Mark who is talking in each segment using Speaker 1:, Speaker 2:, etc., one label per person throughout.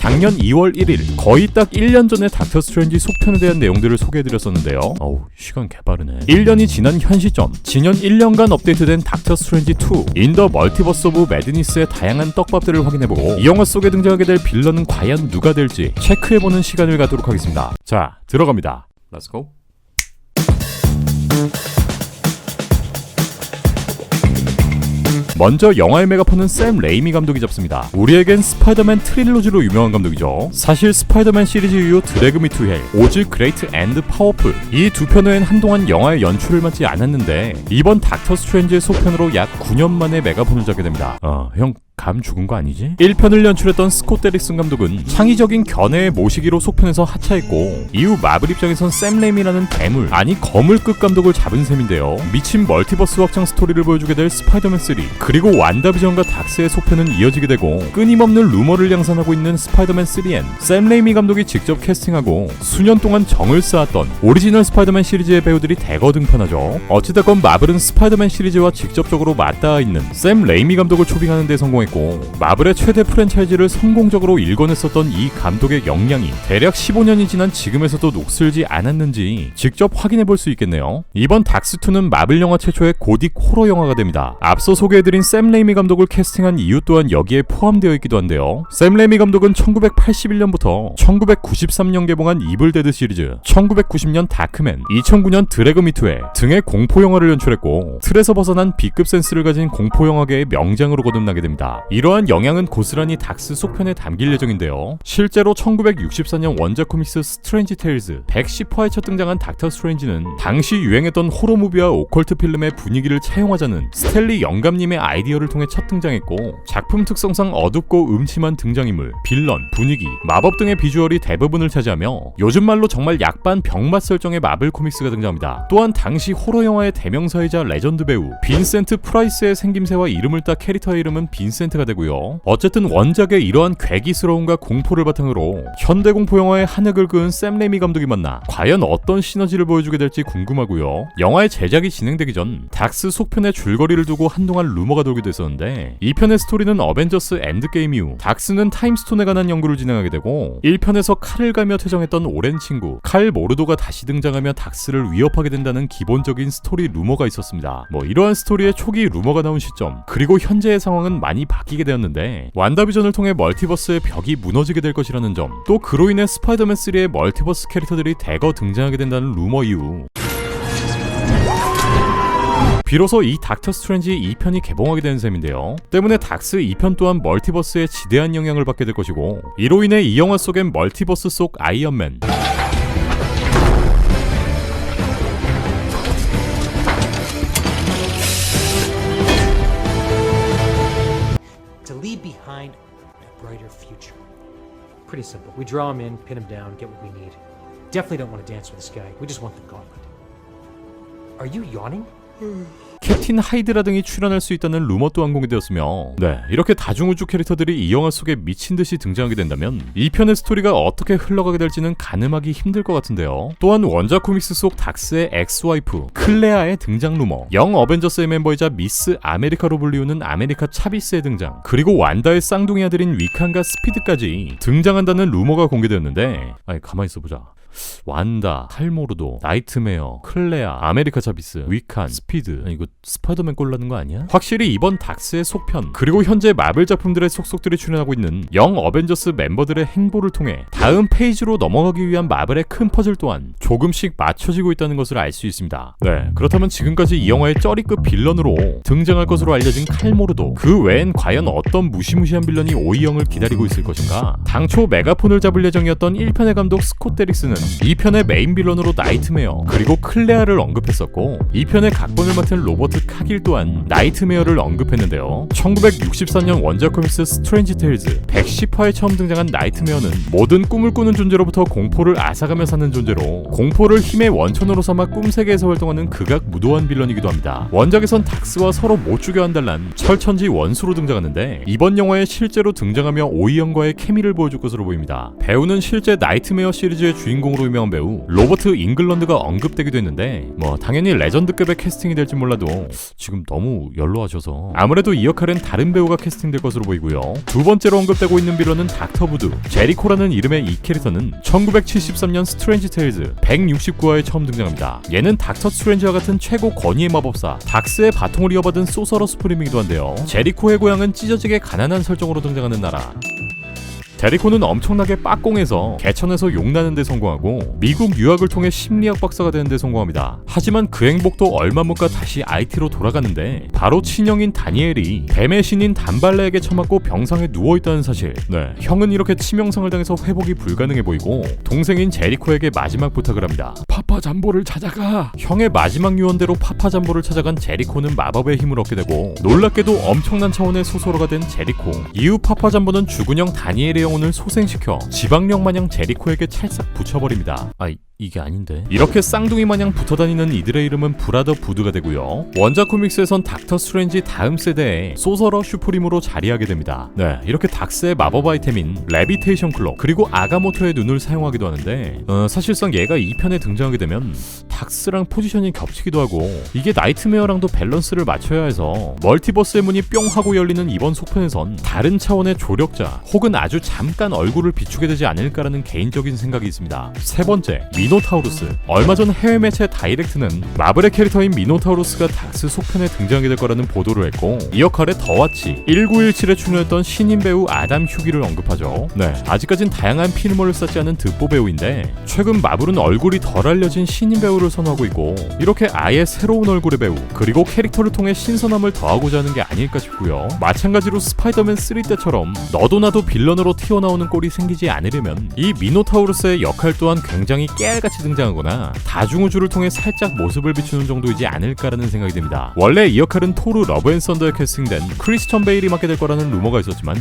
Speaker 1: 작년 2월 1일 거의 딱 1년 전에 닥터 스트레인지 속편에 대한 내용들을 소개해드렸었는데요. 어우 시간 개빠르네. 1년이 지난 현 시점 지난 1년간 업데이트된 닥터 스트레인지 2 인더 멀티버스 오브 매드니스의 다양한 떡밥들을 확인해보고 이 영화 속에 등장하게 될 빌런은 과연 누가 될지 체크해보는 시간을 갖도록 하겠습니다. 자 들어갑니다. Let's go. 먼저 영화의 메가폰은 샘 레이미 감독이 잡습니다. 우리에겐 스파이더맨 트릴로지로 유명한 감독이죠. 사실 스파이더맨 시리즈 이후 드래그 미 투 헬, 오즈 그레이트 앤드 파워풀 이 두 편 외엔 한동안 영화의 연출을 맡지 않았는데 이번 닥터 스트레인지의 속편으로 약 9년 만에 메가폰을 잡게 됩니다. 형 감 죽은 거 아니지? 1편을 연출했던 스콧 데릭슨 감독은 창의적인 견해의 모시기로 속편에서 하차했고 이후 마블 입장에선 샘 레이미라는 괴물 아니 거물급 감독을 잡은 셈인데요. 미친 멀티버스 확장 스토리를 보여주게 될 스파이더맨 3 그리고 완다비전과 닥스의 속편은 이어지게 되고 끊임없는 루머를 양산하고 있는 스파이더맨 3엔 샘 레이미 감독이 직접 캐스팅하고 수년 동안 정을 쌓았던 오리지널 스파이더맨 시리즈의 배우들이 대거 등판하죠. 어찌됐건 마블은 스파이더맨 시리즈와 직접적으로 맞닿아 있는 샘 레이미 감독을 초빙하는 데 성공했고 마블의 최대 프랜차이즈를 성공적으로 일궈냈었던 이 감독의 역량이 대략 15년이 지난 지금에서도 녹슬지 않았는지 직접 확인해볼 수 있겠네요. 이번 닥스2는 마블 영화 최초의 고딕 호러 영화가 됩니다. 앞서 소개해드린 샘 레이미 감독을 캐스팅한 이유 또한 여기에 포함되어 있기도 한데요. 샘 레이미 감독은 1981년부터 1993년 개봉한 이블 데드 시리즈, 1990년 다크맨, 2009년 드래그 미 투 헬 등의 공포 영화를 연출했고 틀에서 벗어난 B급 센스를 가진 공포 영화계의 명장으로 거듭나게 됩니다. 이러한 영향은 고스란히 닥스 속편에 담길 예정인데요. 실제로 1964년 원작 코믹스 스트레인지 테일즈 110화에 첫 등장한 닥터 스트레인지는 당시 유행했던 호러 무비와 오컬트 필름의 분위기를 차용하자는 스탠리 영감님의 아이디어를 통해 첫 등장했고 작품 특성상 어둡고 음침한 등장인물, 빌런, 분위기, 마법 등의 비주얼이 대부분을 차지하며 요즘 말로 정말 약반 병맛 설정의 마블 코믹스가 등장합니다. 또한 당시 호러 영화의 대명사이자 레전드 배우 빈센트 프라이스의 생김새와 이름을 따 캐릭터의 이름은 빈센트가 되고요. 어쨌든 원작의 이러한 괴기스러움과 공포를 바탕으로 현대 공포 영화의 한획을 그은 샘 레이미 감독이 만나 과연 어떤 시너지를 보여주게 될지 궁금하고요. 영화의 제작이 진행되기 전 닥스 속편의 줄거리를 두고 한동안 루머가 돌기도 했었는데 2편의 스토리는 어벤져스 엔드게임 이후 닥스는 타임스톤에 관한 연구를 진행하게 되고 1편에서 칼을 갈며 퇴장했던 오랜 친구 칼 모르도가 다시 등장하며 닥스를 위협하게 된다는 기본적인 스토리 루머가 있었습니다. 이러한 스토리의 초기 루머가 나온 시점 그리고 현재의 상황은 많이 바뀌게 되었는데 완다비전을 통해 멀티버스의 벽이 무너지게 될 것이라는 점 또 그로 인해 스파이더맨 3의 멀티버스 캐릭터들이 대거 등장하게 된다는 루머 이후 비로소 이 닥터 스트레인지 2편이 개봉하게 되는 셈인데요. 때문에 닥스 2편 또한 멀티버스에 지대한 영향을 받게 될 것이고 이로 인해 이 영화 속엔 멀티버스 속 아이언맨
Speaker 2: behind a brighter future. Pretty simple. We draw him in, pin him down, get what we need. Definitely don't want to dance with this guy. We just want the gauntlet. Are you yawning?
Speaker 1: 캡틴 하이드라 등이 출연할 수 있다는 루머 또한 공개되었으며 이렇게 다중우주 캐릭터들이 이 영화 속에 미친듯이 등장하게 된다면 2편의 스토리가 어떻게 흘러가게 될지는 가늠하기 힘들 것 같은데요. 또한 원작 코믹스 속 닥스의 엑스와이프 클레아의 등장 루머, 영 어벤져스의 멤버이자 미스 아메리카로 불리우는 아메리카 차비스의 등장, 그리고 완다의 쌍둥이 아들인 위칸과 스피드까지 등장한다는 루머가 공개되었는데 가만히 있어보자. 완다, 칼모르도, 나이트메어, 클레아, 아메리카 차비스, 위칸, 스피드 이거 스파이더맨 꼴라는 거 아니야? 확실히 이번 닥스의 속편 그리고 현재 마블 작품들의 속속들이 출연하고 있는 영 어벤져스 멤버들의 행보를 통해 다음 페이지로 넘어가기 위한 마블의 큰 퍼즐 또한 조금씩 맞춰지고 있다는 것을 알 수 있습니다. 그렇다면 지금까지 이 영화의 쩌리급 빌런으로 등장할 것으로 알려진 칼모르도 그 외엔 과연 어떤 무시무시한 빌런이 오이영을 기다리고 있을 것인가? 당초 메가폰을 잡을 예정이었던 1편의 감독 스콧 데릭슨은 2편의 메인 빌런으로 나이트메어 그리고 클레아를 언급했었고 2편의 각본을 맡은 로버트 카길 또한 나이트메어를 언급했는데요. 1964년 원작 코믹스 스트레인지 테일즈 110화에 처음 등장한 나이트메어는 모든 꿈을 꾸는 존재로부터 공포를 앗아가며 사는 존재로 공포를 힘의 원천으로 삼아 꿈세계에서 활동하는 극악 무도한 빌런이기도 합니다. 원작에선 닥스와 서로 못 죽여 한달란 철천지 원수로 등장하는데 이번 영화에 실제로 등장하며 오이영과의 케미를 보여줄 것으로 보입니다. 배우는 실제 나이트메어 시리즈의 주인공 여성으로 유명한 배우 로버트 잉글런드가 언급되기도 했는데 뭐 당연히 레전드급의 캐스팅이 될지 몰라도 지금 너무 연로하셔서 아무래도 이 역할은 다른 배우가 캐스팅될 것으로 보이고요. 두 번째로 언급되고 있는 빌런은 닥터 부두. 제리코라는 이름의 이 캐릭터는 1973년 스트레인지 테일즈 169화에 처음 등장합니다. 얘는 닥터 스트레인지와 같은 최고 권위의 마법사 닥스의 바통을 이어받은 소서러스 프림이기도 한데요. 제리코의 고향은 찢어지게 가난한 설정으로 등장하는 나라. 제리코는 엄청나게 빡공해서 개천에서 용나는 데 성공하고 미국 유학을 통해 심리학 박사가 되는 데 성공합니다. 하지만 그 행복도 얼마 못 가 다시 IT로 돌아가는데 바로 친형인 다니엘이 뱀의 신인 단발레에게 처맞고 병상에 누워있다는 사실. 형은 이렇게 치명상을 당해서 회복이 불가능해 보이고 동생인 제리코에게 마지막 부탁을 합니다. 파파잠보를 찾아가. 형의 마지막 유언대로 파파잠보를 찾아간 제리코는 마법의 힘을 얻게 되고 놀랍게도 엄청난 차원의 소설어가 된 제리코. 이후 파파잠보는 죽은 형 다니엘의 영혼을 소생시켜 지방령 마냥 제리코에게 찰싹 붙여버립니다. 이게 아닌데. 이렇게 쌍둥이 마냥 붙어다니는 이들의 이름은 브라더 부드가 되고요. 원작 코믹스에선 닥터 스트레인지 다음 세대에 소서러 슈프림으로 자리하게 됩니다. 이렇게 닥스의 마법 아이템인 레비테이션 클록 그리고 아가모토의 눈을 사용하기도 하는데 사실상 얘가 2편에 등장하게 되면 닥스랑 포지션이 겹치기도 하고 이게 나이트메어랑도 밸런스를 맞춰야 해서 멀티버스의 문이 뿅 하고 열리는 이번 속편에선 다른 차원의 조력자 혹은 아주 잠깐 얼굴을 비추게 되지 않을까라는 개인적인 생각이 있습니다. 세 번째, 미노타우루스. 얼마 전 해외 매체 다이렉트는 마블의 캐릭터인 미노타우루스가 닥스 속편에 등장하게 될 거라는 보도를 했고 이 역할에 더와치 1917에 출연했던 신인 배우 아담 휴기를 언급하죠. 아직까진 다양한 필모를 쌓지 않은 득보 배우인데 최근 마블은 얼굴이 덜 알려진 신인 배우를 선호하고 있고 이렇게 아예 새로운 얼굴의 배우 그리고 캐릭터를 통해 신선함을 더하고자 하는 게 아닐까 싶고요. 마찬가지로 스파이더맨 3 때처럼 너도 나도 빌런으로 튀어나오는 꼴이 생기지 않으려면 이 미노타우루스의 역할 또한 굉장히 깨알같이 등장하거나 다중우주를 통해 살짝 모습을 비추는 정도이지 않을까라는 생각이 듭니다. 원래 이 역할은 토르 러브 앤 썬더에 캐스팅된 크리스천 베일이 맡게 될 거라는 루머가 있었지만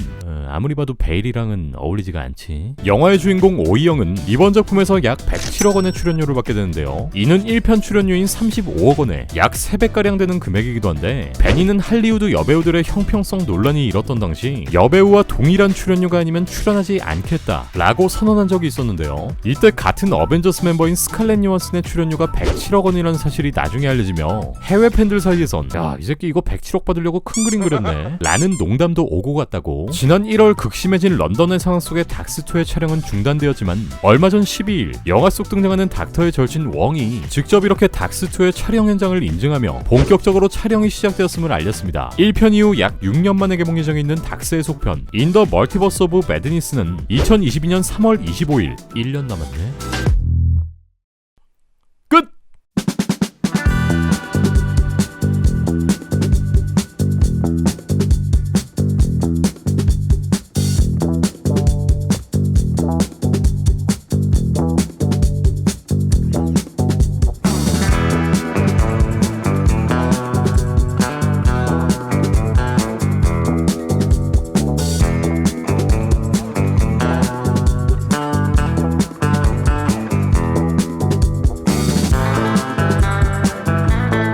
Speaker 1: 아무리 봐도 베일이랑은 어울리지가 않지. 영화의 주인공 오이영은 이번 작품에서 약 107억 원의 출연료를 받게 되는데요. 이는 1편 출연료인 35억 원에 약 3배가량 되는 금액이기도 한데 베니는 할리우드 여배우들의 형평성 논란이 일었던 당시 여배우와 동일한 출연료가 아니면 출연하지 않겠다 라고 선언한 적이 있었는데요. 이때 같은 어벤져스 멤버인 스칼렛 요한슨의 출연료가 107억 원이라는 사실이 나중에 알려지며 해외 팬들 사이에선 야, 이 새끼 이거 107억 받으려고 큰 그림 그렸네 라는 농담도 오고 갔다고. 지난 1월 극심해진 런던의 상황 속에 닥스2의 촬영은 중단되었지만 얼마 전 12일 영화 속 등장하는 닥터의 절친 웡이 직접 이렇게 닥스2의 촬영 현장을 인증하며 본격적으로 촬영이 시작되었음을 알렸습니다. 1편 이후 약 6년 만에 개봉 예정에 있는 닥스의 속편 인 더 멀티버스 오브 매드니스는 2022년 3월 25일 1년 남았네.